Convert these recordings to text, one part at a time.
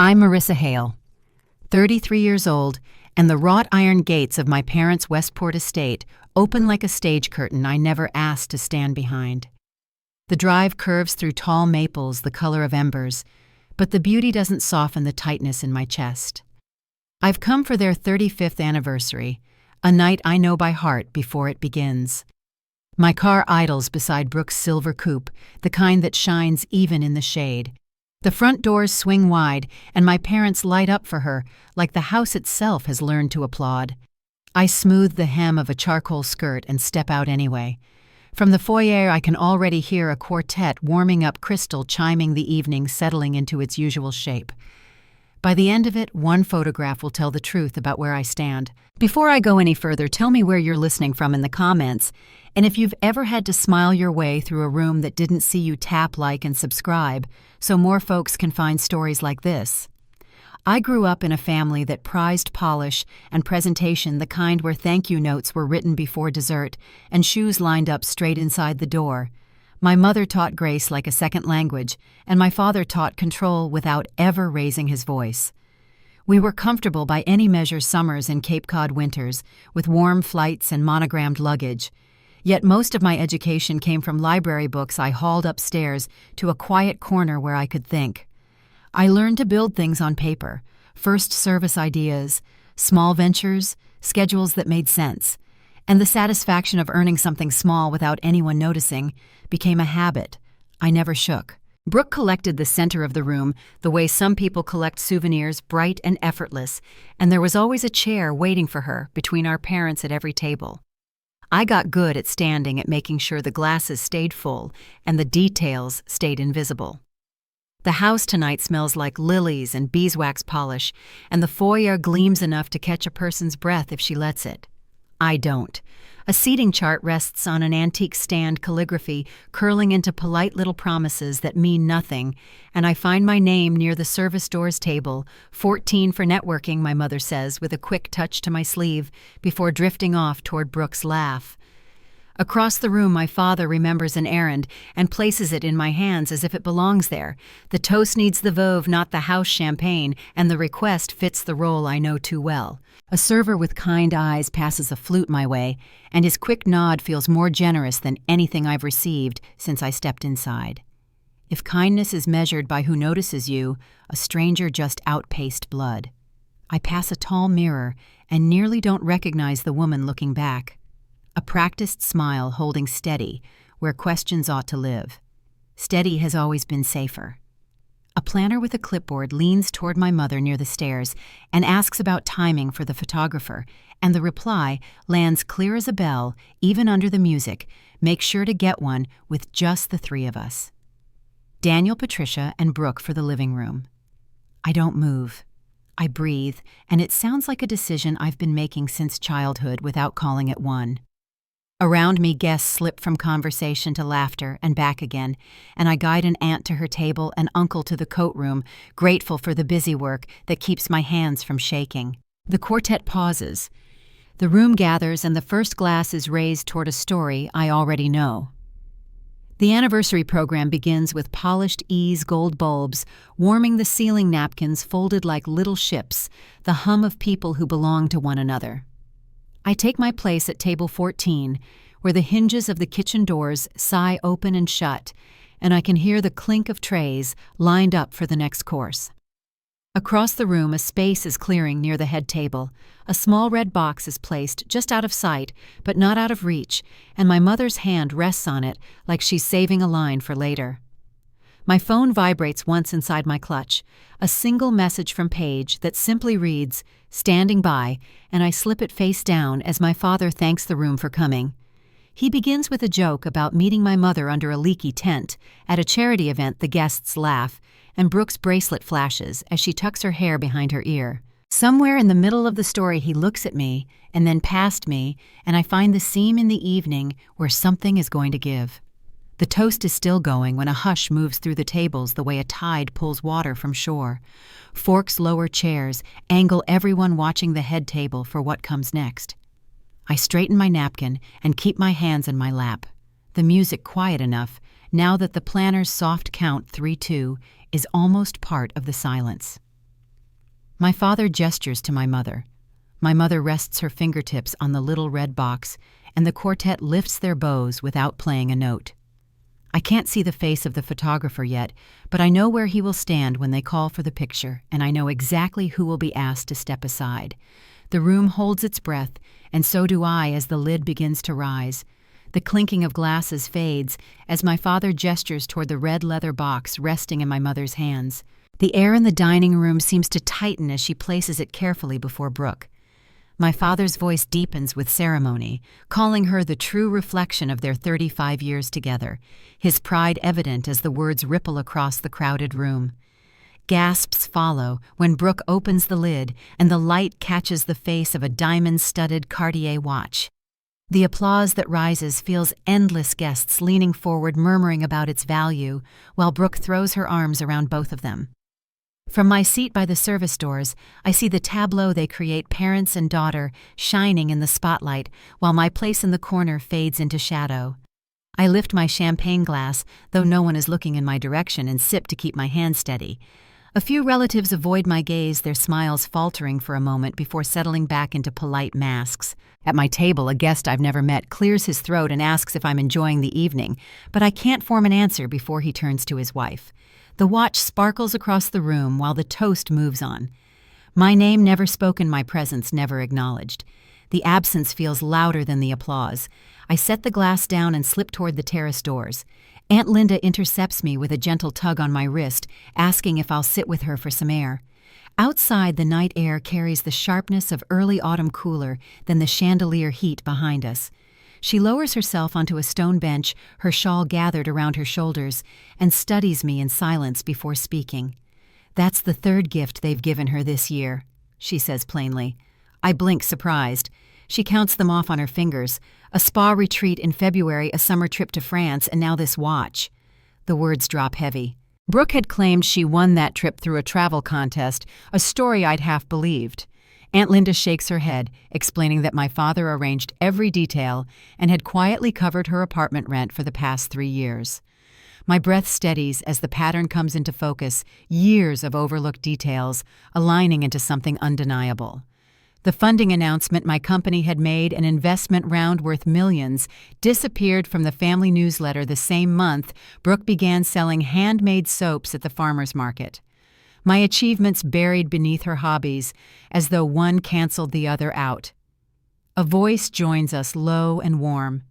I'm Marissa Hale, 33 years old, and the wrought iron gates of my parents' Westport estate open like a stage curtain I never asked to stand behind. The drive curves through tall maples the color of embers, but the beauty doesn't soften the tightness in my chest. I've come for their 35th anniversary, a night I know by heart before it begins. My car idles beside Brooke's silver coupe, the kind that shines even in the shade. The front doors swing wide, and my parents light up for her like the house itself has learned to applaud. I smooth the hem of a charcoal skirt and step out anyway. From the foyer I can already hear a quartet warming up crystal chiming the evening settling into its usual shape. By the end of it, one photograph will tell the truth about where I stand. Before I go any further, tell me where you're listening from in the comments, and if you've ever had to smile your way through a room that didn't see you tap like and subscribe, so more folks can find stories like this. I grew up in a family that prized polish and presentation, the kind where thank you notes were written before dessert and shoes lined up straight inside the door. My mother taught grace like a second language, and my father taught control without ever raising his voice. We were comfortable by any measure summers and Cape Cod winters, with warm flights and monogrammed luggage. Yet most of my education came from library books I hauled upstairs to a quiet corner where I could think. I learned to build things on paper, first service ideas, small ventures, schedules that made sense, and the satisfaction of earning something small without anyone noticing became a habit. I never shook. Brooke collected the center of the room the way some people collect souvenirs, bright and effortless, and there was always a chair waiting for her between our parents at every table. I got good at standing at making sure the glasses stayed full and the details stayed invisible. The house tonight smells like lilies and beeswax polish, and the foyer gleams enough to catch a person's breath if she lets it. I don't. A seating chart rests on an antique stand calligraphy curling into polite little promises that mean nothing, and I find my name near the service doors table, 14 for networking, my mother says with a quick touch to my sleeve, before drifting off toward Brooke's laugh. Across the room my father remembers an errand and places it in my hands as if it belongs there. The toast needs the Veuve, not the house champagne, and the request fits the role I know too well. A server with kind eyes passes a flute my way, and his quick nod feels more generous than anything I've received since I stepped inside. If kindness is measured by who notices you, a stranger just outpaced blood. I pass a tall mirror and nearly don't recognize the woman looking back. A practiced smile holding steady where questions ought to live. Steady has always been safer. A planner with a clipboard leans toward my mother near the stairs and asks about timing for the photographer, and the reply lands clear as a bell, even under the music. Make sure to get one with just the three of us. Daniel, Patricia, and Brooke for the living room. I don't move. I breathe, and it sounds like a decision I've been making since childhood without calling it one. Around me, guests slip from conversation to laughter and back again, and I guide an aunt to her table and uncle to the coat room, grateful for the busy work that keeps my hands from shaking. The quartet pauses. The room gathers and the first glass is raised toward a story I already know. The anniversary program begins with polished ease gold bulbs, warming the ceiling napkins folded like little ships, the hum of people who belong to one another. I take my place at table 14, where the hinges of the kitchen doors sigh open and shut, and I can hear the clink of trays lined up for the next course. Across the room, a space is clearing near the head table. A small red box is placed just out of sight, but not out of reach, and my mother's hand rests on it like she's saving a line for later. My phone vibrates once inside my clutch, a single message from Paige that simply reads, "Standing by," and I slip it face down as my father thanks the room for coming. He begins with a joke about meeting my mother under a leaky tent. At a charity event, the guests laugh, and Brooke's bracelet flashes as she tucks her hair behind her ear. Somewhere in the middle of the story he looks at me, and then past me, and I find the seam in the evening where something is going to give. The toast is still going when a hush moves through the tables the way a tide pulls water from shore. Forks lower chairs, angle everyone watching the head table for what comes next. I straighten my napkin and keep my hands in my lap. The music quiet enough, now that the planner's soft count 3-2 is almost part of the silence. My father gestures to my mother. My mother rests her fingertips on the little red box, and the quartet lifts their bows without playing a note. I can't see the face of the photographer yet, but I know where he will stand when they call for the picture, and I know exactly who will be asked to step aside. The room holds its breath, and so do I as the lid begins to rise. The clinking of glasses fades as my father gestures toward the red leather box resting in my mother's hands. The air in the dining room seems to tighten as she places it carefully before Brooke. My father's voice deepens with ceremony, calling her the true reflection of their 35 years together, his pride evident as the words ripple across the crowded room. Gasps follow when Brooke opens the lid and the light catches the face of a diamond-studded Cartier watch. The applause that rises feels endless, guests leaning forward murmuring about its value, while Brooke throws her arms around both of them. From my seat by the service doors, I see the tableau they create, parents and daughter, shining in the spotlight, while my place in the corner fades into shadow. I lift my champagne glass, though no one is looking in my direction, and sip to keep my hand steady. A few relatives avoid my gaze, their smiles faltering for a moment before settling back into polite masks. At my table, a guest I've never met clears his throat and asks if I'm enjoying the evening, but I can't form an answer before he turns to his wife. The watch sparkles across the room while the toast moves on. My name never spoken, my presence never acknowledged. The absence feels louder than the applause. I set the glass down and slip toward the terrace doors. Aunt Linda intercepts me with a gentle tug on my wrist, asking if I'll sit with her for some air. Outside, the night air carries the sharpness of early autumn cooler than the chandelier heat behind us. She lowers herself onto a stone bench, her shawl gathered around her shoulders, and studies me in silence before speaking. "That's the third gift they've given her this year," she says plainly. I blink, surprised. She counts them off on her fingers. A spa retreat in February, a summer trip to France, and now this watch. The words drop heavy. Brooke had claimed she won that trip through a travel contest, a story I'd half believed. Aunt Linda shakes her head, explaining that my father arranged every detail and had quietly covered her apartment rent for the past 3 years. My breath steadies as the pattern comes into focus, years of overlooked details, aligning into something undeniable. The funding announcement my company had made, an investment round worth millions, disappeared from the family newsletter the same month Brooke began selling handmade soaps at the farmer's market. My achievements buried beneath her hobbies, as though one canceled the other out. A voice joins us, low and warm.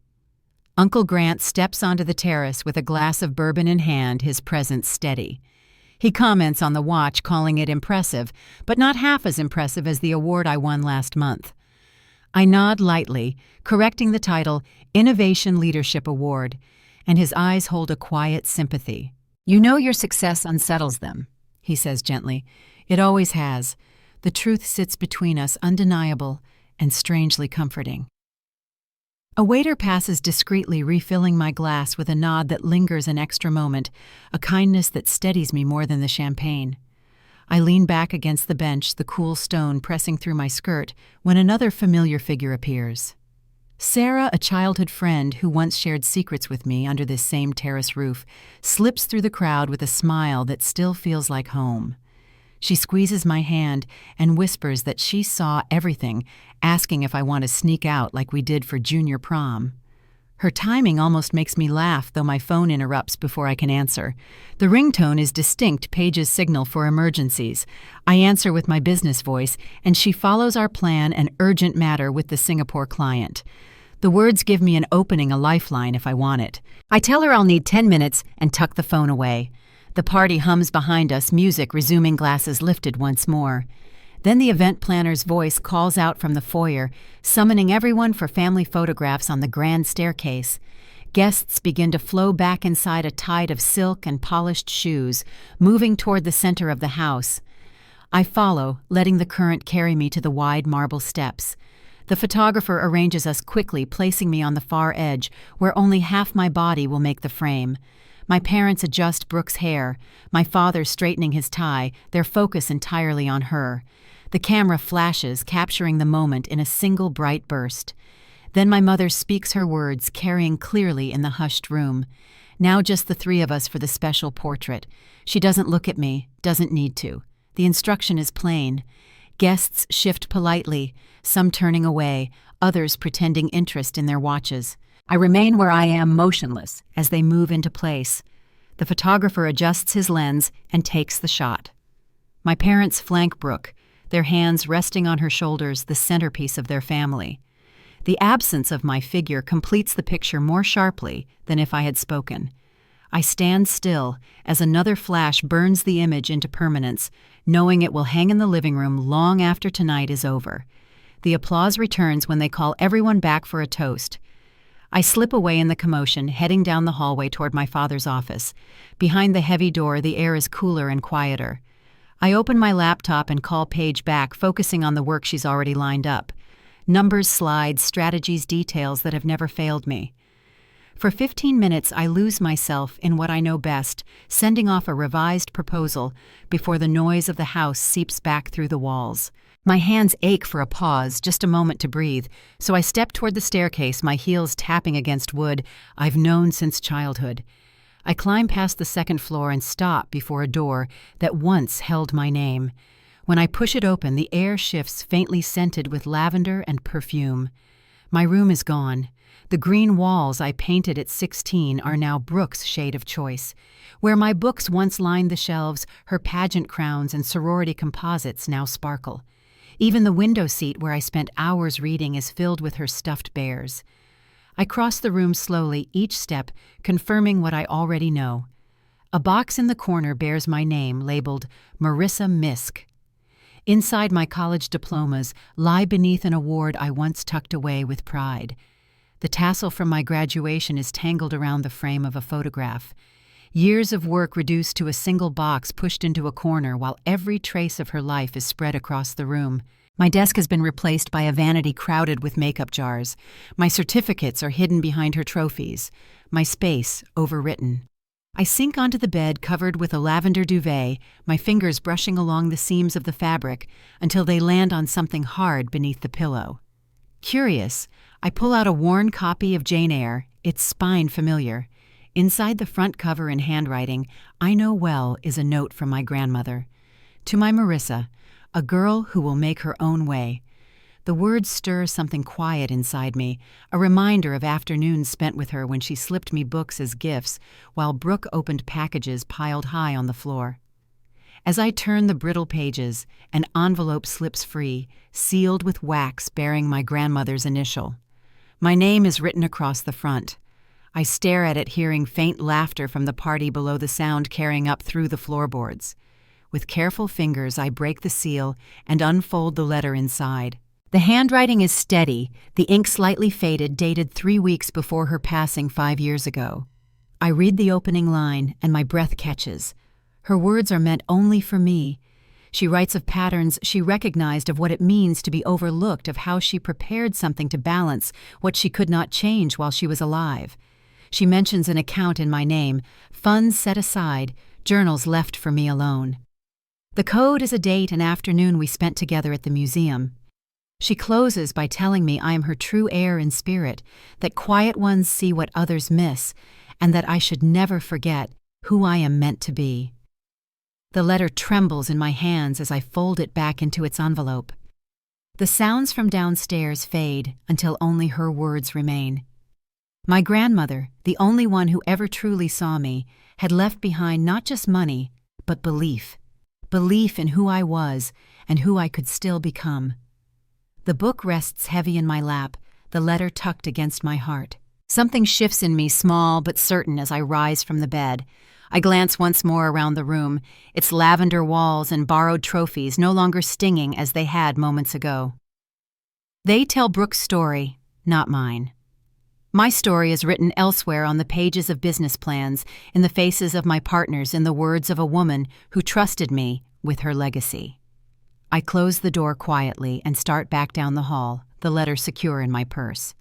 Uncle Grant steps onto the terrace with a glass of bourbon in hand, his presence steady. He comments on the watch, calling it impressive, but not half as impressive as the award I won last month. I nod lightly, correcting the title Innovation Leadership Award, and his eyes hold a quiet sympathy. "You know your success unsettles them," he says gently. "It always has. The truth sits between us, undeniable and strangely comforting." A waiter passes discreetly, refilling my glass with a nod that lingers an extra moment, a kindness that steadies me more than the champagne. I lean back against the bench, the cool stone pressing through my skirt, when another familiar figure appears. Sarah, a childhood friend who once shared secrets with me under this same terrace roof, slips through the crowd with a smile that still feels like home. She squeezes my hand and whispers that she saw everything, asking if I want to sneak out like we did for junior prom. Her timing almost makes me laugh, though my phone interrupts before I can answer. The ringtone is distinct, Paige's signal for emergencies. I answer with my business voice, and she follows our plan, an urgent matter with the Singapore client. The words give me an opening, a lifeline if I want it. I tell her I'll need 10 minutes and tuck the phone away. The party hums behind us, music resuming, glasses lifted once more. Then the event planner's voice calls out from the foyer, summoning everyone for family photographs on the grand staircase. Guests begin to flow back inside a tide of silk and polished shoes, moving toward the center of the house. I follow, letting the current carry me to the wide marble steps. The photographer arranges us quickly, placing me on the far edge, where only half my body will make the frame. My parents adjust Brooke's hair, my father straightening his tie, their focus entirely on her. The camera flashes, capturing the moment in a single bright burst. Then my mother speaks her words, carrying clearly in the hushed room. Now just the three of us for the special portrait. She doesn't look at me, doesn't need to. The instruction is plain. Guests shift politely, some turning away, others pretending interest in their watches. I remain where I am, motionless, as they move into place. The photographer adjusts his lens and takes the shot. My parents flank Brooke, their hands resting on her shoulders, the centerpiece of their family. The absence of my figure completes the picture more sharply than if I had spoken. I stand still as another flash burns the image into permanence, knowing it will hang in the living room long after tonight is over. The applause returns when they call everyone back for a toast. I slip away in the commotion, heading down the hallway toward my father's office. Behind the heavy door, the air is cooler and quieter. I open my laptop and call Paige back, focusing on the work she's already lined up. Numbers, slides, strategies, details that have never failed me. For 15 minutes, I lose myself in what I know best, sending off a revised proposal before the noise of the house seeps back through the walls. My hands ache for a pause, just a moment to breathe, so I step toward the staircase, my heels tapping against wood I've known since childhood. I climb past the second floor and stop before a door that once held my name. When I push it open, the air shifts, faintly scented with lavender and perfume. My room is gone. The green walls I painted at 16 are now Brooke's shade of choice. Where my books once lined the shelves, her pageant crowns and sorority composites now sparkle. Even the window seat where I spent hours reading is filled with her stuffed bears. I cross the room slowly, each step confirming what I already know. A box in the corner bears my name, labeled Marissa Misk. Inside, my college diplomas lie beneath an award I once tucked away with pride. The tassel from my graduation is tangled around the frame of a photograph. Years of work reduced to a single box pushed into a corner while every trace of her life is spread across the room. My desk has been replaced by a vanity crowded with makeup jars. My certificates are hidden behind her trophies. My space overwritten. I sink onto the bed covered with a lavender duvet, my fingers brushing along the seams of the fabric until they land on something hard beneath the pillow. Curious, I pull out a worn copy of Jane Eyre, its spine familiar. Inside the front cover in handwriting I know well is a note from my grandmother. To my Marissa, a girl who will make her own way. The words stir something quiet inside me, a reminder of afternoons spent with her when she slipped me books as gifts while Brooke opened packages piled high on the floor. As I turn the brittle pages, an envelope slips free, sealed with wax bearing my grandmother's initial. My name is written across the front. I stare at it, hearing faint laughter from the party below, the sound carrying up through the floorboards. With careful fingers, I break the seal and unfold the letter inside. The handwriting is steady, the ink slightly faded, dated 3 weeks before her passing 5 years ago. I read the opening line, and my breath catches. Her words are meant only for me. She writes of patterns she recognized, of what it means to be overlooked, of how she prepared something to balance what she could not change while she was alive. She mentions an account in my name, funds set aside, journals left for me alone. The code is a date and afternoon we spent together at the museum. She closes by telling me I am her true heir in spirit, that quiet ones see what others miss, and that I should never forget who I am meant to be. The letter trembles in my hands as I fold it back into its envelope. The sounds from downstairs fade until only her words remain. My grandmother, the only one who ever truly saw me, had left behind not just money, but belief. Belief in who I was and who I could still become. The book rests heavy in my lap, the letter tucked against my heart. Something shifts in me, small but certain, as I rise from the bed. I glance once more around the room, its lavender walls and borrowed trophies no longer stinging as they had moments ago. They tell Brooke's story, not mine. My story is written elsewhere, on the pages of business plans, in the faces of my partners, in the words of a woman who trusted me with her legacy. I close the door quietly and start back down the hall, the letter secure in my purse.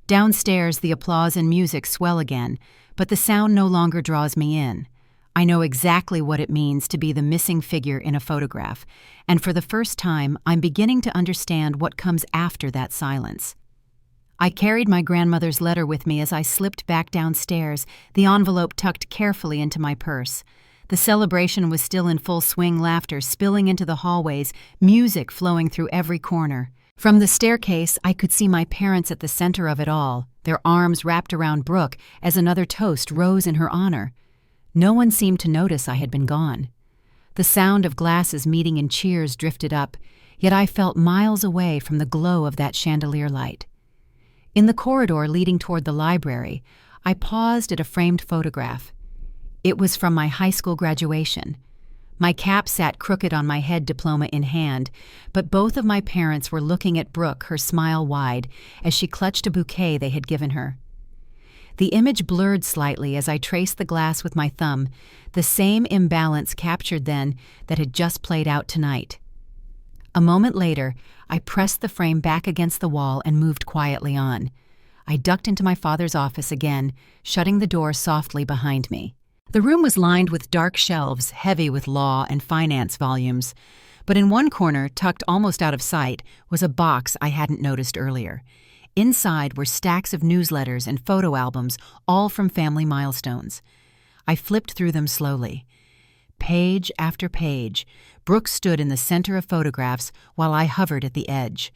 Downstairs, the applause and music swell again, but the sound no longer draws me in. I know exactly what it means to be the missing figure in a photograph, and for the first time, I'm beginning to understand what comes after that silence. I carried my grandmother's letter with me as I slipped back downstairs, the envelope tucked carefully into my purse. The celebration was still in full swing, laughter spilling into the hallways, music flowing through every corner. From the staircase, I could see my parents at the center of it all, their arms wrapped around Brooke as another toast rose in her honor. No one seemed to notice I had been gone. The sound of glasses meeting in cheers drifted up, yet I felt miles away from the glow of that chandelier light. In the corridor leading toward the library, I paused at a framed photograph. It was from my high school graduation. My cap sat crooked on my head, diploma in hand, but both of my parents were looking at Brooke, her smile wide, as she clutched a bouquet they had given her. The image blurred slightly as I traced the glass with my thumb, the same imbalance captured then that had just played out tonight. A moment later, I pressed the frame back against the wall and moved quietly on. I ducked into my father's office again, shutting the door softly behind me. The room was lined with dark shelves, heavy with law and finance volumes, but in one corner, tucked almost out of sight, was a box I hadn't noticed earlier. Inside were stacks of newsletters and photo albums, all from family milestones. I flipped through them slowly. Page after page, Brooke stood in the center of photographs while I hovered at the edge.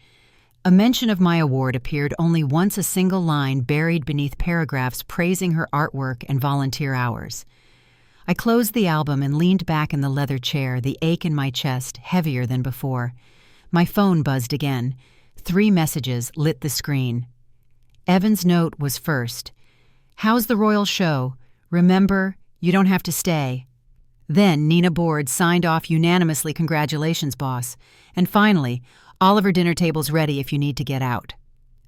A mention of my award appeared only once, a single line buried beneath paragraphs praising her artwork and volunteer hours. I closed the album and leaned back in the leather chair, the ache in my chest heavier than before. My phone buzzed again. 3 messages lit the screen. Evan's note was first. "How's the royal show? Remember, you don't have to stay." Then Nina Board signed off unanimously, "Congratulations, boss." And finally, "Oliver dinner table's ready if you need to get out."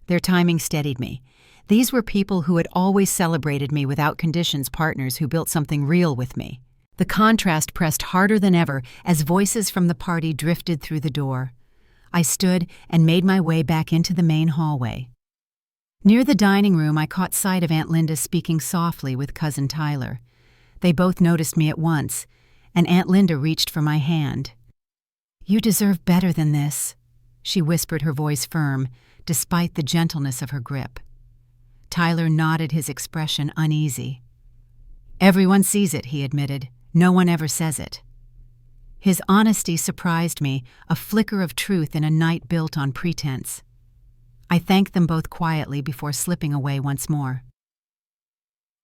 Their timing steadied me. These were people who had always celebrated me without conditions, partners who built something real with me. The contrast pressed harder than ever as voices from the party drifted through the door. I stood and made my way back into the main hallway. Near the dining room, I caught sight of Aunt Linda speaking softly with Cousin Tyler. They both noticed me at once, and Aunt Linda reached for my hand. "You deserve better than this," she whispered, her voice firm, despite the gentleness of her grip. Tyler nodded, his expression uneasy. "Everyone sees it," he admitted. "No one ever says it." His honesty surprised me, a flicker of truth in a night built on pretense. I thanked them both quietly before slipping away once more.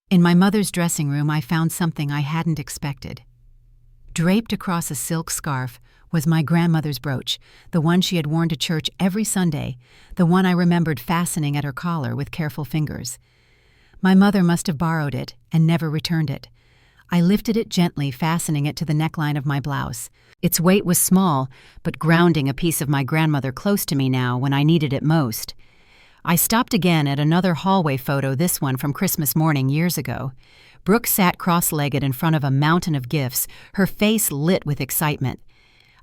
In my mother's dressing room, I found something I hadn't expected. Draped across a silk scarf was my grandmother's brooch, the one she had worn to church every Sunday, the one I remembered fastening at her collar with careful fingers. My mother must have borrowed it and never returned it. I lifted it gently, fastening it to the neckline of my blouse. Its weight was small, but grounding a piece of my grandmother close to me now when I needed it most. I stopped again at another hallway photo, this one from Christmas morning years ago. Brooke sat cross-legged in front of a mountain of gifts, her face lit with excitement.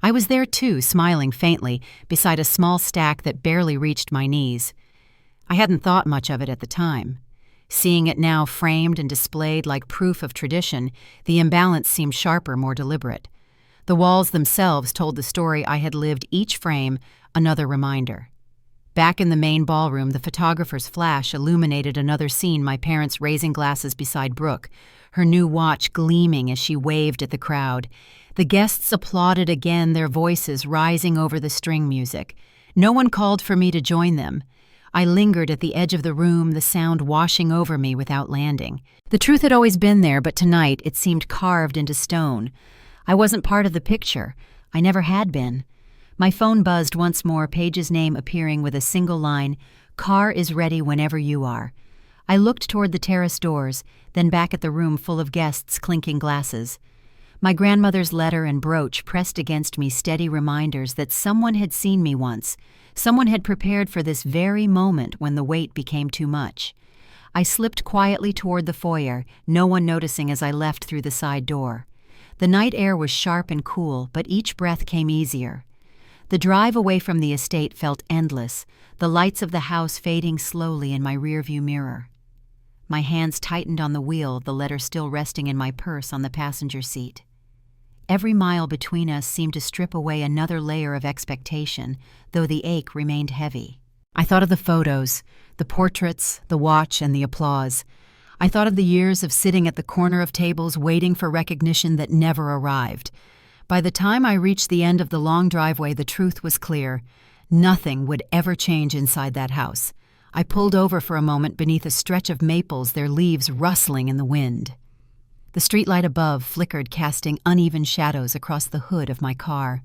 I was there too, smiling faintly, beside a small stack that barely reached my knees. I hadn't thought much of it at the time. Seeing it now framed and displayed like proof of tradition, the imbalance seemed sharper, more deliberate. The walls themselves told the story I had lived, each frame another reminder. Back in the main ballroom, the photographer's flash illuminated another scene, my parents raising glasses beside Brooke, her new watch gleaming as she waved at the crowd. The guests applauded again, their voices rising over the string music. No one called for me to join them. I lingered at the edge of the room, the sound washing over me without landing. The truth had always been there, but tonight it seemed carved into stone. I wasn't part of the picture. I never had been. My phone buzzed once more, Paige's name appearing with a single line, "Car is ready whenever you are." I looked toward the terrace doors, then back at the room full of guests clinking glasses. My grandmother's letter and brooch pressed against me, steady reminders that someone had seen me once. Someone had prepared for this very moment when the weight became too much. I slipped quietly toward the foyer, no one noticing as I left through the side door. The night air was sharp and cool, but each breath came easier. The drive away from the estate felt endless, the lights of the house fading slowly in my rearview mirror. My hands tightened on the wheel, the letter still resting in my purse on the passenger seat. Every mile between us seemed to strip away another layer of expectation, though the ache remained heavy. I thought of the photos, the portraits, the watch, and the applause. I thought of the years of sitting at the corner of tables waiting for recognition that never arrived. By the time I reached the end of the long driveway, the truth was clear. Nothing would ever change inside that house. I pulled over for a moment beneath a stretch of maples, their leaves rustling in the wind. The streetlight above flickered, casting uneven shadows across the hood of my car.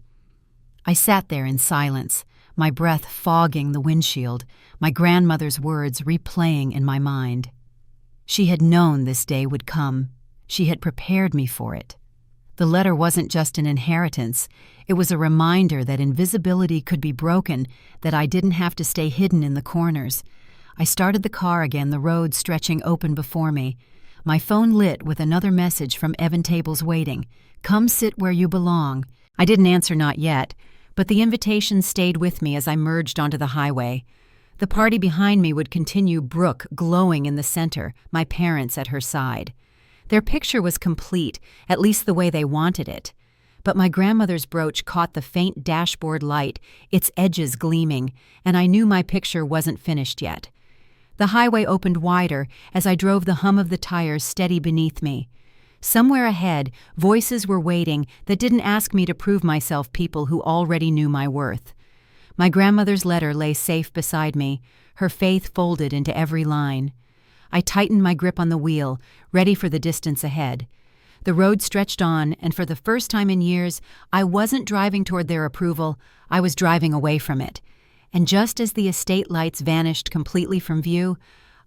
I sat there in silence, my breath fogging the windshield, my grandmother's words replaying in my mind. She had known this day would come. She had prepared me for it. The letter wasn't just an inheritance. It was a reminder that invisibility could be broken, that I didn't have to stay hidden in the corners. I started the car again, the road stretching open before me. My phone lit with another message from Evan Tables waiting. "Come sit where you belong." I didn't answer, not yet, but the invitation stayed with me as I merged onto the highway. The party behind me would continue, Brooke glowing in the center, my parents at her side. Their picture was complete, at least the way they wanted it. But my grandmother's brooch caught the faint dashboard light, its edges gleaming, and I knew my picture wasn't finished yet. The highway opened wider as I drove, the hum of the tires steady beneath me. Somewhere ahead, voices were waiting that didn't ask me to prove myself, people who already knew my worth. My grandmother's letter lay safe beside me, her faith folded into every line. I tightened my grip on the wheel, ready for the distance ahead. The road stretched on, and for the first time in years, I wasn't driving toward their approval, I was driving away from it. And just as the estate lights vanished completely from view,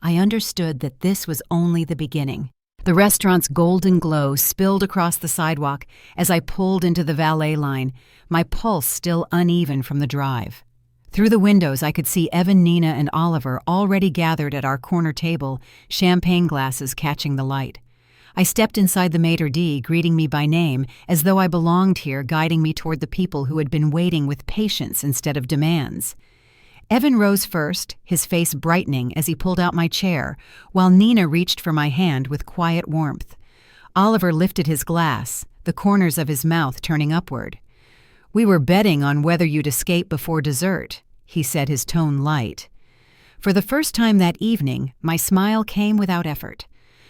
I understood that this was only the beginning. The restaurant's golden glow spilled across the sidewalk as I pulled into the valet line, my pulse still uneven from the drive. Through the windows, I could see Evan, Nina, and Oliver already gathered at our corner table, champagne glasses catching the light. I stepped inside the maitre d', greeting me by name, as though I belonged here, guiding me toward the people who had been waiting with patience instead of demands. Evan rose first, his face brightening as he pulled out my chair, while Nina reached for my hand with quiet warmth. Oliver lifted his glass, the corners of his mouth turning upward. "We were betting on whether you'd escape before dessert," he said, his tone light. For the first time that evening, my smile came without effort.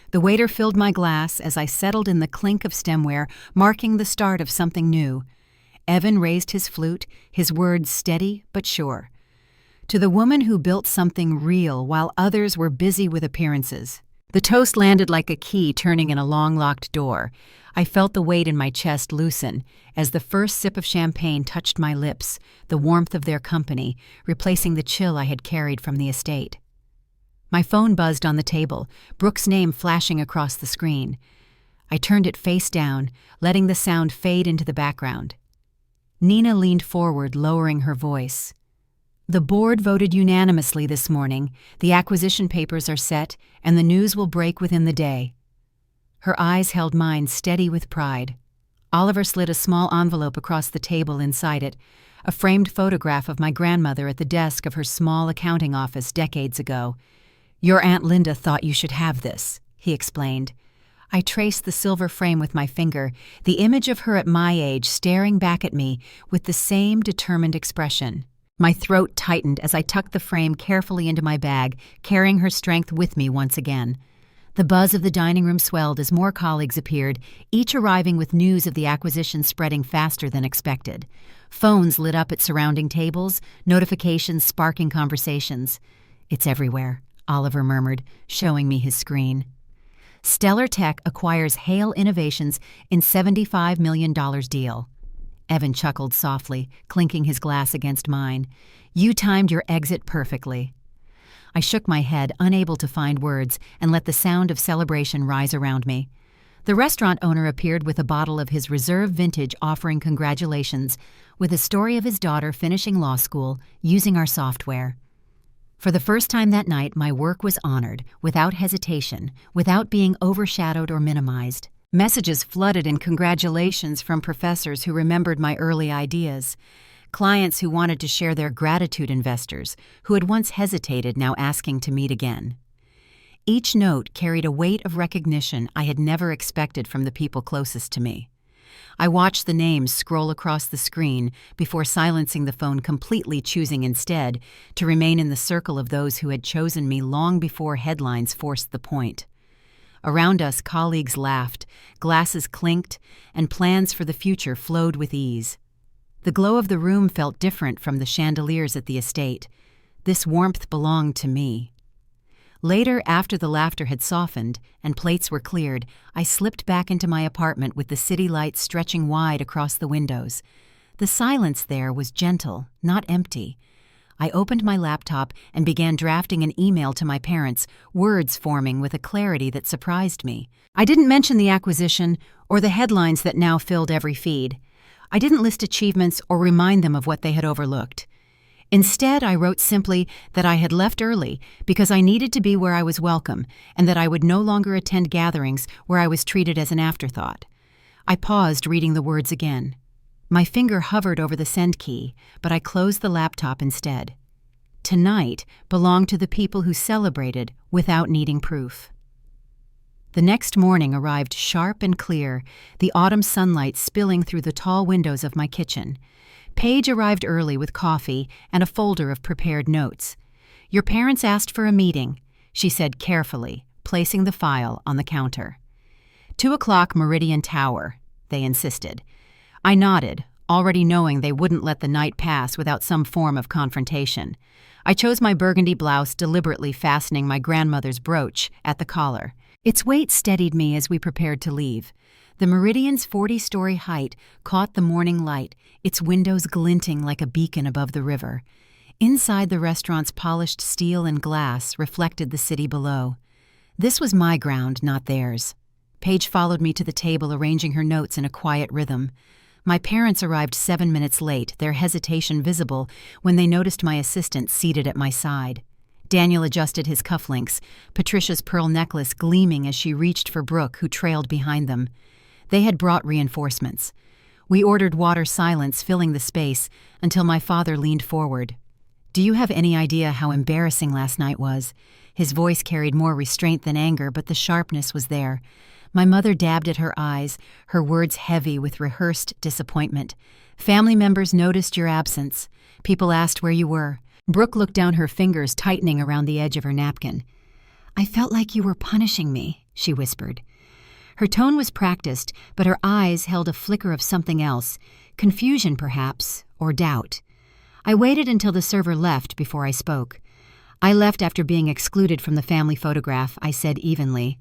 The waiter filled my glass as I settled in the clink of stemware, marking the start of something new. Evan raised his flute, his words steady but sure. "To the woman who built something real while others were busy with appearances." The toast landed like a key turning in a long-locked door. I felt the weight in my chest loosen as the first sip of champagne touched my lips, the warmth of their company, replacing the chill I had carried from the estate. My phone buzzed on the table, Brooke's name flashing across the screen. I turned it face down, letting the sound fade into the background. Nina leaned forward, lowering her voice. "The board voted unanimously this morning. The acquisition papers are set, and the news will break within the day." Her eyes held mine steady with pride. Oliver slid a small envelope across the table. Inside it, a framed photograph of my grandmother at the desk of her small accounting office decades ago. "Your Aunt Linda thought you should have this," he explained. I traced the silver frame with my finger, the image of her at my age staring back at me with the same determined expression. My throat tightened as I tucked the frame carefully into my bag, carrying her strength with me once again. The buzz of the dining room swelled as more colleagues appeared, each arriving with news of the acquisition spreading faster than expected. Phones lit up at surrounding tables, notifications sparking conversations. "It's everywhere," Oliver murmured, showing me his screen. "Stellar Tech acquires Hale Innovations in $75 million deal." Evan chuckled softly, clinking his glass against mine. "You timed your exit perfectly." I shook my head, unable to find words, and let the sound of celebration rise around me. The restaurant owner appeared with a bottle of his reserve vintage offering congratulations, with a story of his daughter finishing law school, using our software. For the first time that night, my work was honored, without hesitation, without being overshadowed or minimized. Messages flooded in congratulations from professors who remembered my early ideas, clients who wanted to share their gratitude, investors who had once hesitated now asking to meet again. Each note carried a weight of recognition I had never expected from the people closest to me. I watched the names scroll across the screen before silencing the phone completely, choosing instead to remain in the circle of those who had chosen me long before headlines forced the point. Around us, colleagues laughed, glasses clinked, and plans for the future flowed with ease. The glow of the room felt different from the chandeliers at the estate. This warmth belonged to me. Later, after the laughter had softened and plates were cleared, I slipped back into my apartment with the city lights stretching wide across the windows. The silence there was gentle, not empty. I opened my laptop and began drafting an email to my parents, words forming with a clarity that surprised me. I didn't mention the acquisition or the headlines that now filled every feed. I didn't list achievements or remind them of what they had overlooked. Instead, I wrote simply that I had left early because I needed to be where I was welcome and that I would no longer attend gatherings where I was treated as an afterthought. I paused reading the words again. My finger hovered over the send key, but I closed the laptop instead. Tonight belonged to the people who celebrated without needing proof. The next morning arrived sharp and clear, the autumn sunlight spilling through the tall windows of my kitchen. Paige arrived early with coffee and a folder of prepared notes. "Your parents asked for a meeting," she said carefully, placing the file on the counter. 2:00 Meridian Tower, they insisted. I nodded, already knowing they wouldn't let the night pass without some form of confrontation. I chose my burgundy blouse, deliberately fastening my grandmother's brooch at the collar. Its weight steadied me as we prepared to leave. The Meridian's 40-story height caught the morning light, its windows glinting like a beacon above the river. Inside, the restaurant's polished steel and glass reflected the city below. This was my ground, not theirs. Paige followed me to the table, arranging her notes in a quiet rhythm. My parents arrived 7 minutes late, their hesitation visible when they noticed my assistant seated at my side. Daniel adjusted his cufflinks, Patricia's pearl necklace gleaming as she reached for Brooke, who trailed behind them. They had brought reinforcements. We ordered water silence, filling the space, until my father leaned forward. "Do you have any idea how embarrassing last night was?" His voice carried more restraint than anger, but the sharpness was there. My mother dabbed at her eyes, her words heavy with rehearsed disappointment. "Family members noticed your absence. People asked where you were." Brooke looked down, her fingers tightening around the edge of her napkin. "I felt like you were punishing me," she whispered. Her tone was practiced, but her eyes held a flicker of something else, confusion perhaps, or doubt. I waited until the server left before I spoke. "I left after being excluded from the family photograph," I said evenly.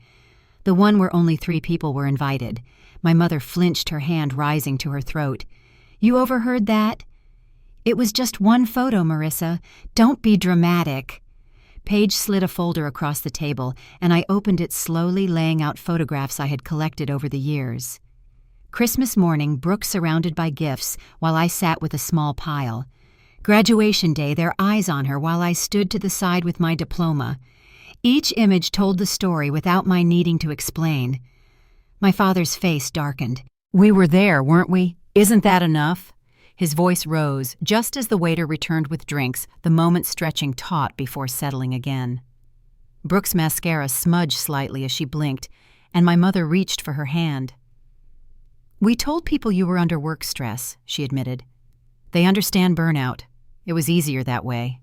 "The one where only 3 people were invited." My mother flinched, her hand rising to her throat. "You overheard that?" "It was just one photo, Marissa. Don't be dramatic." Paige slid a folder across the table, and I opened it slowly, laying out photographs I had collected over the years. Christmas morning, Brooke surrounded by gifts, while I sat with a small pile. Graduation day, their eyes on her while I stood to the side with my diploma. Each image told the story without my needing to explain. My father's face darkened. "We were there, weren't we? Isn't that enough?" His voice rose, just as the waiter returned with drinks, the moment stretching taut before settling again. Brooke's mascara smudged slightly as she blinked, and my mother reached for her hand. "We told people you were under work stress," she admitted. "They understand burnout. It was easier that way."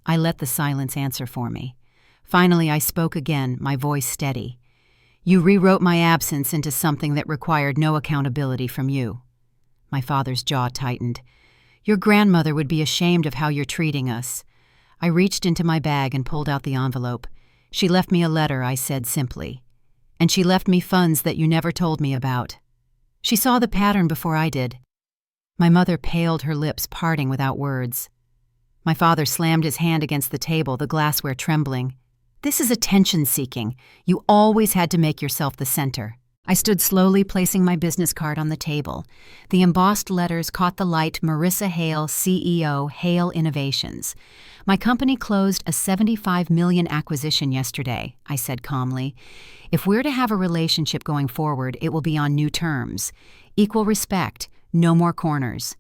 I let the silence answer for me. Finally, I spoke again, my voice steady. "You rewrote my absence into something that required no accountability from you." My father's jaw tightened. "Your grandmother would be ashamed of how you're treating us." I reached into my bag and pulled out the envelope. "She left me a letter," I said simply. "And she left me funds that you never told me about. She saw the pattern before I did." My mother paled, her lips parting without words. My father slammed his hand against the table, the glassware trembling. "This is attention-seeking. You always had to make yourself the center." I stood slowly, placing my business card on the table. The embossed letters caught the light. Marissa Hale, CEO, Hale Innovations. "My company closed a $75 million acquisition yesterday," I said calmly. "If we're to have a relationship going forward, it will be on new terms. Equal respect, no more corners."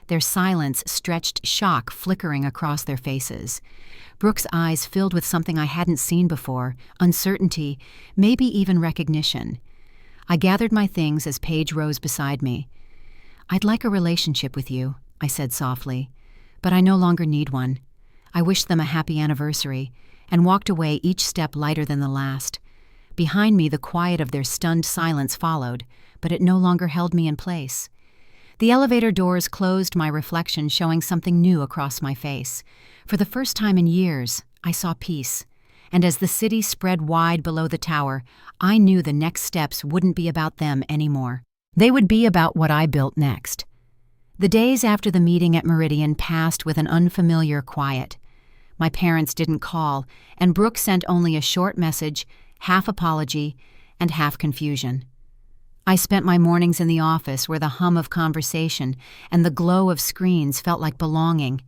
Their silence stretched, shock flickering across their faces. Brooke's eyes filled with something I hadn't seen before, uncertainty, maybe even recognition. I gathered my things as Paige rose beside me. "I'd like a relationship with you," I said softly, "but I no longer need one." I wished them a happy anniversary and walked away, each step lighter than the last. Behind me, the quiet of their stunned silence followed, but it no longer held me in place. The elevator doors closed, my reflection showing something new across my face. For the first time in years, I saw peace. And as the city spread wide below the tower, I knew the next steps wouldn't be about them anymore. They would be about what I built next. The days after the meeting at Meridian passed with an unfamiliar quiet. My parents didn't call, and Brooke sent only a short message, half apology and half confusion. I spent my mornings in the office where the hum of conversation and the glow of screens felt like belonging.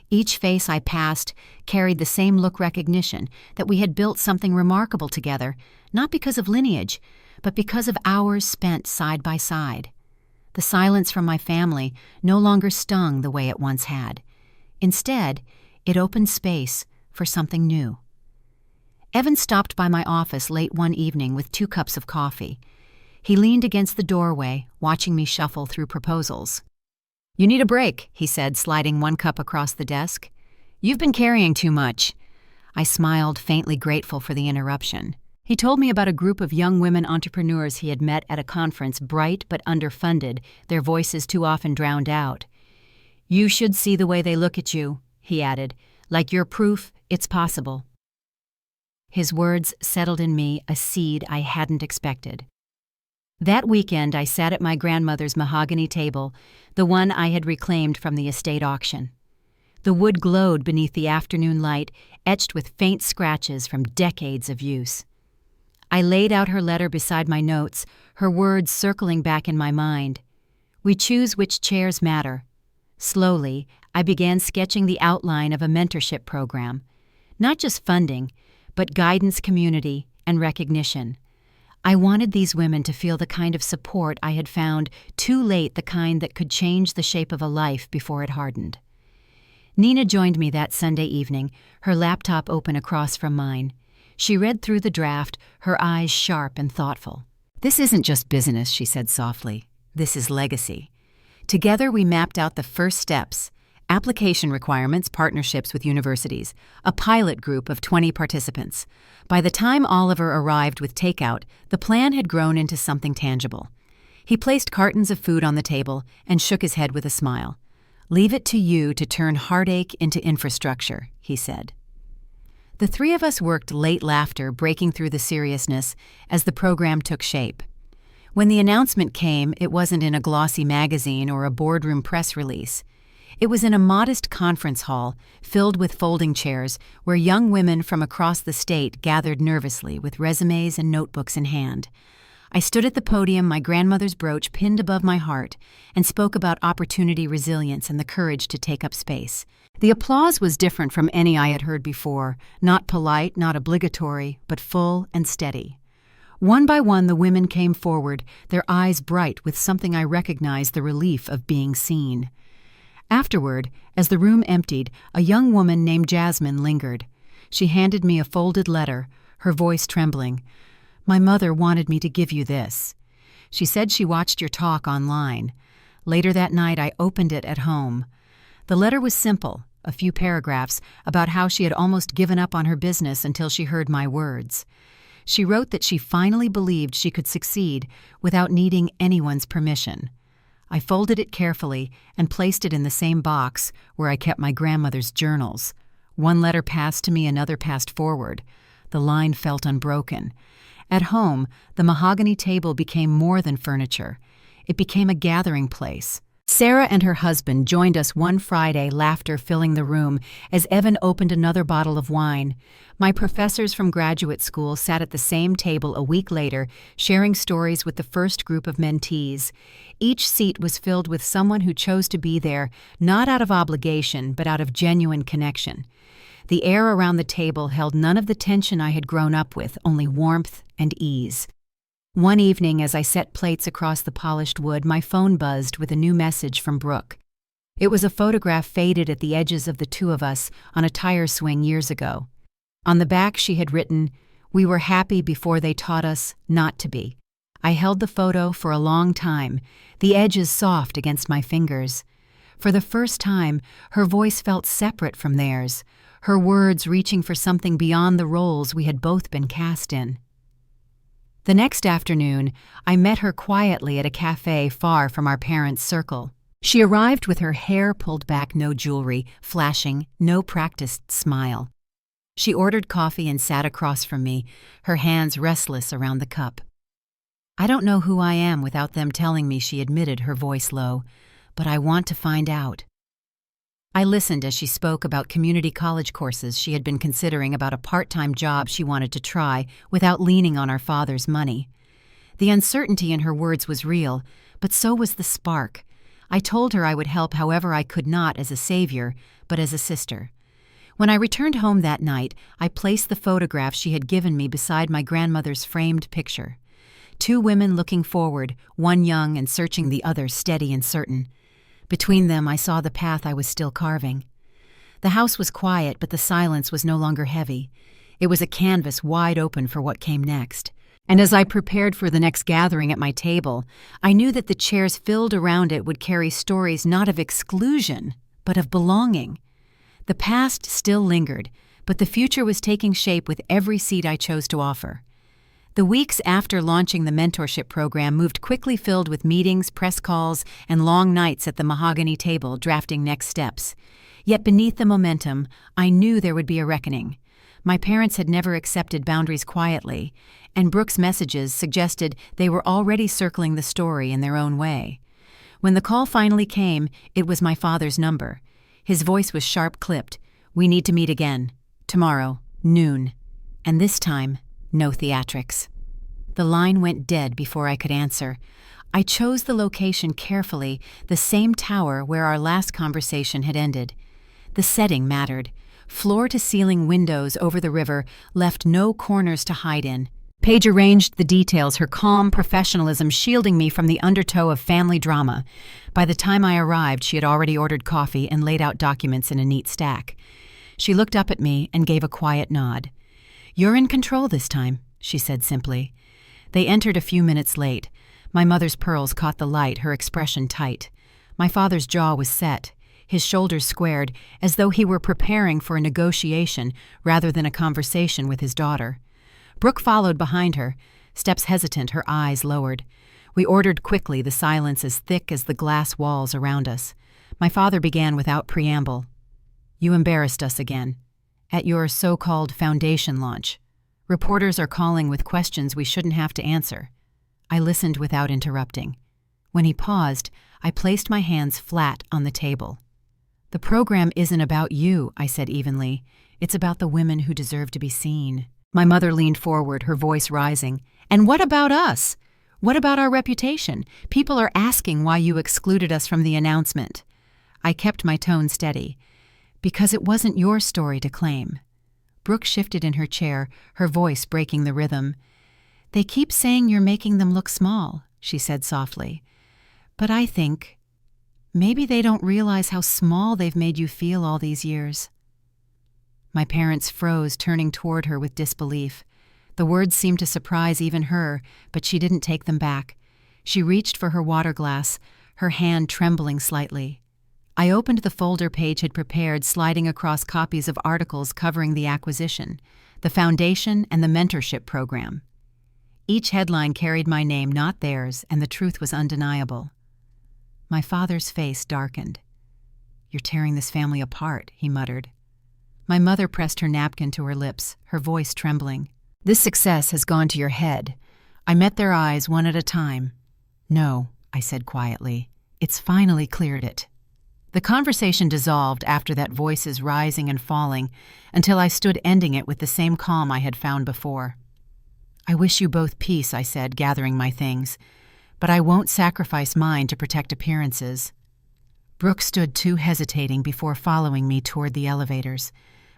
Each face I passed carried the same look recognition that we had built something remarkable together, not because of lineage, but because of hours spent side by side. The silence from my family no longer stung the way it once had. Instead, it opened space for something new. Evan stopped by my office late one evening with 2 cups of coffee. He leaned against the doorway, watching me shuffle through proposals. "You need a break," he said, sliding 1 cup across the desk. "You've been carrying too much." I smiled, faintly grateful for the interruption. He told me about a group of young women entrepreneurs he had met at a conference, bright but underfunded, their voices too often drowned out. "You should see the way they look at you," he added, "like you're proof it's possible." His words settled in me a seed I hadn't expected. That weekend I sat at my grandmother's mahogany table, the one I had reclaimed from the estate auction. The wood glowed beneath the afternoon light, etched with faint scratches from decades of use. I laid out her letter beside my notes, her words circling back in my mind. "We choose which chairs matter." Slowly, I began sketching the outline of a mentorship program. Not just funding, but guidance, community, and recognition. I wanted these women to feel the kind of support I had found too late, the kind that could change the shape of a life before it hardened. Nina joined me that Sunday evening, her laptop open across from mine. She read through the draft, her eyes sharp and thoughtful. "This isn't just business," she said softly. "This is legacy." Together we mapped out the first steps: application requirements, partnerships with universities, a pilot group of 20 participants. By the time Oliver arrived with takeout, the plan had grown into something tangible. He placed cartons of food on the table and shook his head with a smile. "Leave it to you to turn heartache into infrastructure," he said. The 3 of us worked late, laughter breaking through the seriousness as the program took shape. When the announcement came, it wasn't in a glossy magazine or a boardroom press release. It was in a modest conference hall filled with folding chairs where young women from across the state gathered nervously with resumes and notebooks in hand. I stood at the podium, my grandmother's brooch pinned above my heart, and spoke about opportunity, resilience, and the courage to take up space. The applause was different from any I had heard before, not polite, not obligatory, but full and steady. One by one the women came forward, their eyes bright with something I recognized: the relief of being seen. Afterward, as the room emptied, a young woman named Jasmine lingered. She handed me a folded letter, her voice trembling. "My mother wanted me to give you this. She said she watched your talk online. Later that night I opened it at home." The letter was simple, a few paragraphs about how she had almost given up on her business until she heard my words. She wrote that she finally believed she could succeed without needing anyone's permission. I folded it carefully and placed it in the same box where I kept my grandmother's journals. One letter passed to me, another passed forward. The line felt unbroken. At home, the mahogany table became more than furniture. It became a gathering place. Sarah and her husband joined us one Friday, laughter filling the room as Evan opened another bottle of wine. My professors from graduate school sat at the same table a week later, sharing stories with the first group of mentees. Each seat was filled with someone who chose to be there, not out of obligation, but out of genuine connection. The air around the table held none of the tension I had grown up with, only warmth and ease. One evening, as I set plates across the polished wood, my phone buzzed with a new message from Brooke. It was a photograph faded at the edges of the 2 of us on a tire swing years ago. On the back she had written, "We were happy before they taught us not to be." I held the photo for a long time, the edges soft against my fingers. For the first time, her voice felt separate from theirs, her words reaching for something beyond the roles we had both been cast in. The next afternoon, I met her quietly at a cafe far from our parents' circle. She arrived with her hair pulled back, no jewelry, flashing, no practiced smile. She ordered coffee and sat across from me, her hands restless around the cup. "I don't know who I am without them telling me," she admitted, her voice low, "but I want to find out." I listened as she spoke about community college courses she had been considering, about a part-time job she wanted to try without leaning on our father's money. The uncertainty in her words was real, but so was the spark. I told her I would help however I could, not as a savior, but as a sister. When I returned home that night, I placed the photograph she had given me beside my grandmother's framed picture. Two women looking forward, one young and searching, the other steady and certain. Between them, I saw the path I was still carving. The house was quiet, but the silence was no longer heavy. It was a canvas wide open for what came next. And as I prepared for the next gathering at my table, I knew that the chairs filled around it would carry stories not of exclusion, but of belonging. The past still lingered, but the future was taking shape with every seat I chose to offer. The weeks after launching the mentorship program moved quickly, filled with meetings, press calls, and long nights at the mahogany table drafting next steps. Yet beneath the momentum, I knew there would be a reckoning. My parents had never accepted boundaries quietly, and Brooke's messages suggested they were already circling the story in their own way. When the call finally came, it was my father's number. His voice was sharp-clipped. "We need to meet again. Tomorrow, noon." And this time, no theatrics. The line went dead before I could answer. I chose the location carefully, the same tower where our last conversation had ended. The setting mattered. Floor-to-ceiling windows over the river left no corners to hide in. Paige arranged the details, her calm professionalism shielding me from the undertow of family drama. By the time I arrived, she had already ordered coffee and laid out documents in a neat stack. She looked up at me and gave a quiet nod. "You're in control this time," she said simply. They entered a few minutes late. My mother's pearls caught the light, her expression tight. My father's jaw was set, his shoulders squared, as though he were preparing for a negotiation rather than a conversation with his daughter. Brooke followed behind her, steps hesitant, her eyes lowered. We ordered quickly, the silence as thick as the glass walls around us. My father began without preamble. "You embarrassed us again. At your so-called foundation launch. Reporters are calling with questions we shouldn't have to answer." I listened without interrupting. When he paused, I placed my hands flat on the table. "The program isn't about you," I said evenly. "It's about the women who deserve to be seen." My mother leaned forward, her voice rising. "And what about us? What about our reputation? People are asking why you excluded us from the announcement." I kept my tone steady. "Because it wasn't your story to claim." Brooke shifted in her chair, her voice breaking the rhythm. "They keep saying you're making them look small," she said softly. "But I think maybe they don't realize how small they've made you feel all these years." My parents froze, turning toward her with disbelief. The words seemed to surprise even her, but she didn't take them back. She reached for her water glass, her hand trembling slightly. I opened the folder Paige had prepared, sliding across copies of articles covering the acquisition, the foundation, and the mentorship program. Each headline carried my name, not theirs, and the truth was undeniable. My father's face darkened. "You're tearing this family apart," he muttered. My mother pressed her napkin to her lips, her voice trembling. "This success has gone to your head." I met their eyes one at a time. "No," I said quietly. "It's finally cleared it." The conversation dissolved after that, voices rising and falling, until I stood ending it with the same calm I had found before. "I wish you both peace," I said, gathering my things, "but I won't sacrifice mine to protect appearances." Brooke stood too, hesitating before following me toward the elevators.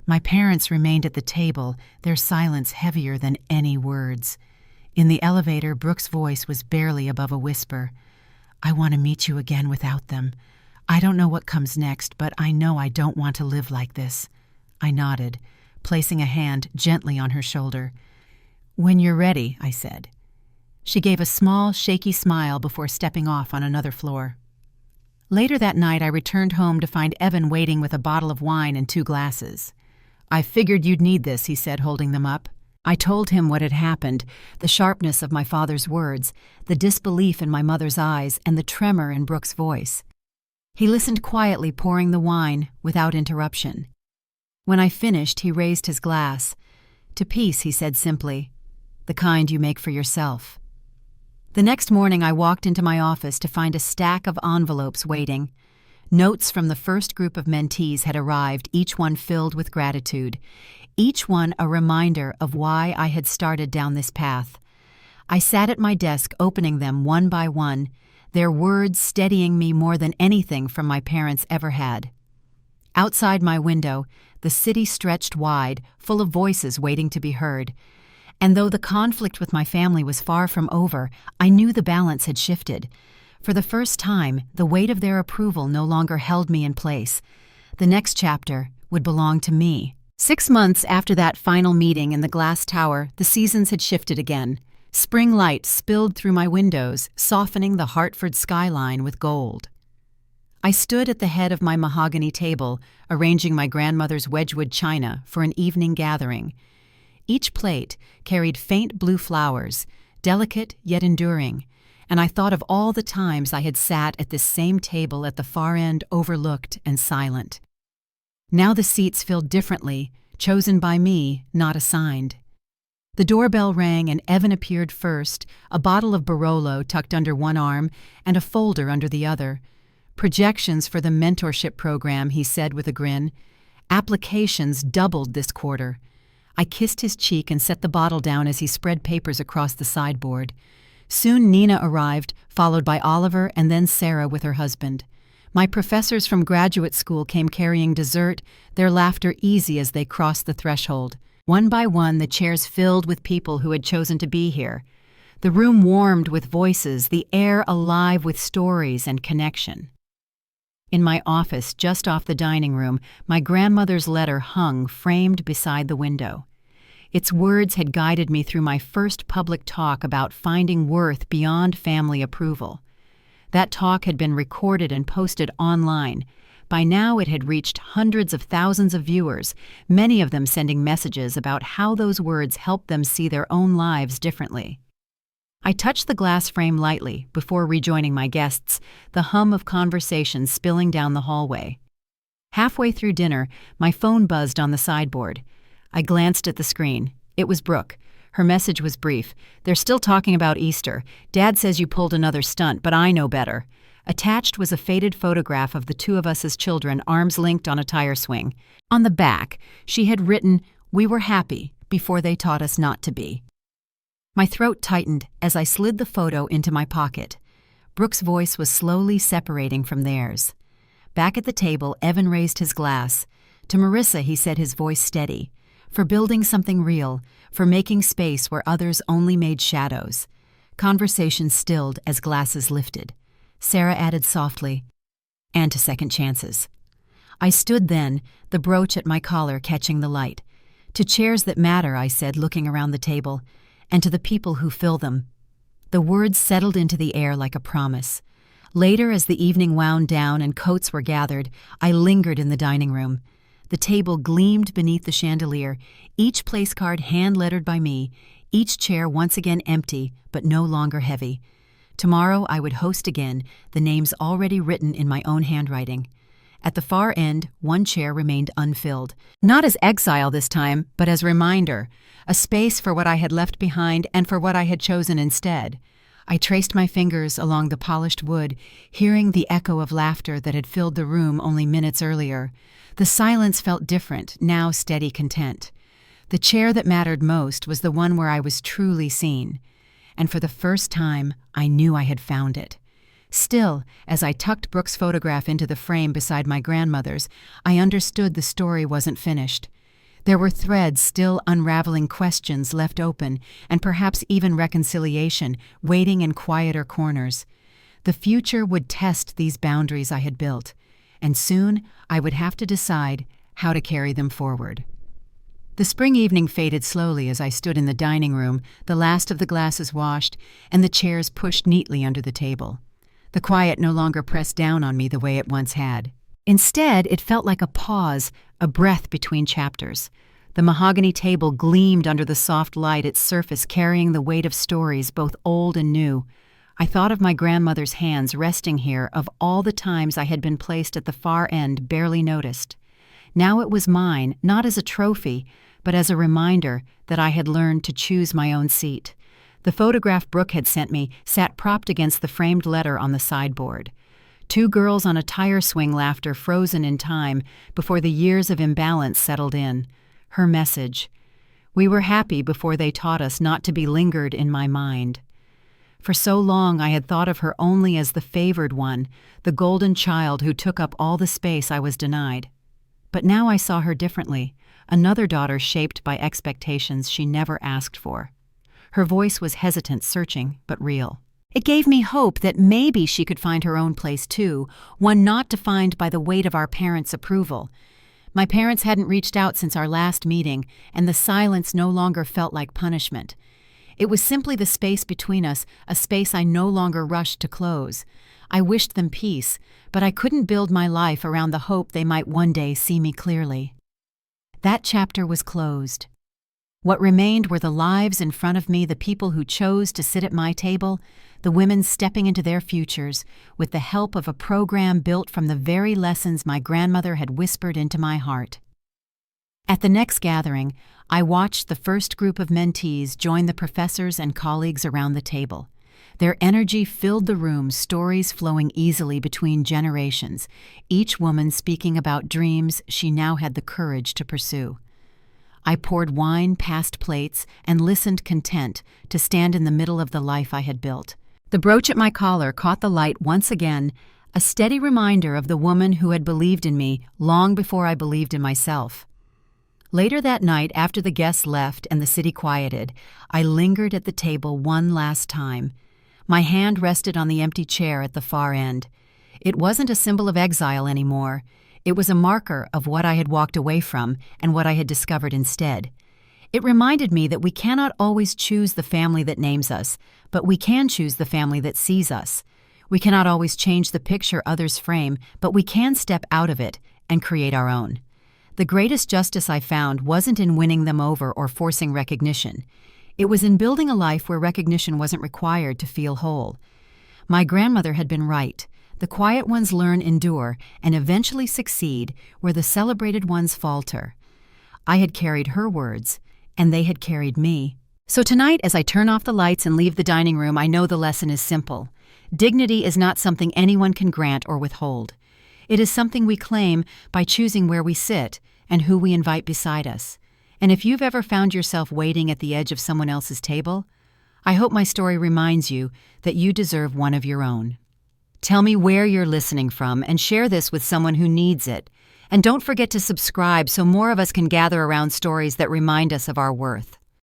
My parents remained at the table, their silence heavier than any words. In the elevator, Brooke's voice was barely above a whisper. "I want to meet you again without them. I don't know what comes next, but I know I don't want to live like this." I nodded, placing a hand gently on her shoulder. "When you're ready," I said. She gave a small, shaky smile before stepping off on another floor. Later that night, I returned home to find Evan waiting with a bottle of wine and 2 glasses. "I figured you'd need this," he said, holding them up. I told him what had happened, the sharpness of my father's words, the disbelief in my mother's eyes, and the tremor in Brooke's voice. He listened quietly, pouring the wine without interruption. When I finished, he raised his glass. "To peace," he said simply, "the kind you make for yourself." The next morning I walked into my office to find a stack of envelopes waiting. Notes from the first group of mentees had arrived, each one filled with gratitude, each one a reminder of why I had started down this path. I sat at my desk opening them one by one, their words steadying me more than anything from my parents ever had. Outside my window, the city stretched wide, full of voices waiting to be heard. And though the conflict with my family was far from over, I knew the balance had shifted. For the first time, the weight of their approval no longer held me in place. The next chapter would belong to me. 6 months after that final meeting in the glass tower, the seasons had shifted again. Spring light spilled through my windows, softening the Hartford skyline with gold. I stood at the head of my mahogany table, arranging my grandmother's Wedgwood china for an evening gathering. Each plate carried faint blue flowers, delicate yet enduring, and I thought of all the times I had sat at this same table at the far end, overlooked and silent. Now the seats filled differently, chosen by me, not assigned. The doorbell rang and Evan appeared first, a bottle of Barolo tucked under one arm and a folder under the other. "Projections for the mentorship program," he said with a grin. "Applications doubled this quarter." I kissed his cheek and set the bottle down as he spread papers across the sideboard. Soon Nina arrived, followed by Oliver and then Sarah with her husband. My professors from graduate school came carrying dessert, their laughter easy as they crossed the threshold. One by one, the chairs filled with people who had chosen to be here. The room warmed with voices, the air alive with stories and connection. In my office, just off the dining room, my grandmother's letter hung framed beside the window. Its words had guided me through my first public talk about finding worth beyond family approval. That talk had been recorded and posted online. By now it had reached hundreds of thousands of viewers, many of them sending messages about how those words helped them see their own lives differently. I touched the glass frame lightly before rejoining my guests, the hum of conversation spilling down the hallway. Halfway through dinner, my phone buzzed on the sideboard. I glanced at the screen. It was Brooke. Her message was brief. "They're still talking about Easter. Dad says you pulled another stunt, but I know better." Attached was a faded photograph of the two of us as children, arms linked on a tire swing. On the back, she had written, "We were happy before they taught us not to be." My throat tightened as I slid the photo into my pocket. Brooke's voice was slowly separating from theirs. Back at the table, Evan raised his glass. To Marissa, he said, his voice steady. "For building something real, for making space where others only made shadows." Conversation stilled as glasses lifted. Sarah added softly, "And to second chances." I stood then, the brooch at my collar catching the light. "To chairs that matter," I said, looking around the table, "and to the people who fill them." The words settled into the air like a promise. Later, as the evening wound down and coats were gathered, I lingered in the dining room. The table gleamed beneath the chandelier, each place card hand-lettered by me, each chair once again empty, but no longer heavy. Tomorrow I would host again, the names already written in my own handwriting. At the far end, one chair remained unfilled. Not as exile this time, but as reminder, a space for what I had left behind and for what I had chosen instead. I traced my fingers along the polished wood, hearing the echo of laughter that had filled the room only minutes earlier. The silence felt different, now steady content. The chair that mattered most was the one where I was truly seen. And for the first time, I knew I had found it. Still, as I tucked Brooke's photograph into the frame beside my grandmother's, I understood the story wasn't finished. There were threads still unraveling, questions left open, and perhaps even reconciliation waiting in quieter corners. The future would test these boundaries I had built, and soon I would have to decide how to carry them forward. The spring evening faded slowly as I stood in the dining room, the last of the glasses washed, and the chairs pushed neatly under the table. The quiet no longer pressed down on me the way it once had. Instead, it felt like a pause, a breath between chapters. The mahogany table gleamed under the soft light, its surface carrying the weight of stories both old and new. I thought of my grandmother's hands resting here, of all the times I had been placed at the far end, barely noticed. Now it was mine, not as a trophy, but as a reminder that I had learned to choose my own seat. The photograph Brooke had sent me sat propped against the framed letter on the sideboard. Two girls on a tire swing, laughter frozen in time before the years of imbalance settled in. Her message: we were happy before they taught us not to be, lingered in my mind. For so long I had thought of her only as the favored one, the golden child who took up all the space I was denied. But now I saw her differently, another daughter shaped by expectations she never asked for. Her voice was hesitant, searching, but real. It gave me hope that maybe she could find her own place too, one not defined by the weight of our parents' approval. My parents hadn't reached out since our last meeting, and the silence no longer felt like punishment. It was simply the space between us, a space I no longer rushed to close. I wished them peace, but I couldn't build my life around the hope they might one day see me clearly. That chapter was closed. What remained were the lives in front of me, the people who chose to sit at my table, the women stepping into their futures with the help of a program built from the very lessons my grandmother had whispered into my heart. At the next gathering, I watched the first group of mentees join the professors and colleagues around the table. Their energy filled the room, stories flowing easily between generations, each woman speaking about dreams she now had the courage to pursue. I poured wine past plates and listened, content to stand in the middle of the life I had built. The brooch at my collar caught the light once again, a steady reminder of the woman who had believed in me long before I believed in myself. Later that night, after the guests left and the city quieted, I lingered at the table one last time. My hand rested on the empty chair at the far end. It wasn't a symbol of exile anymore. It was a marker of what I had walked away from and what I had discovered instead. It reminded me that we cannot always choose the family that names us, but we can choose the family that sees us. We cannot always change the picture others frame, but we can step out of it and create our own. The greatest justice I found wasn't in winning them over or forcing recognition. It was in building a life where recognition wasn't required to feel whole. My grandmother had been right. The quiet ones learn, endure, and eventually succeed where the celebrated ones falter. I had carried her words, and they had carried me. So tonight, as I turn off the lights and leave the dining room, I know the lesson is simple. Dignity is not something anyone can grant or withhold. It is something we claim by choosing where we sit and who we invite beside us. And if you've ever found yourself waiting at the edge of someone else's table, I hope my story reminds you that you deserve one of your own. Tell me where you're listening from and share this with someone who needs it. And don't forget to subscribe so more of us can gather around stories that remind us of our worth.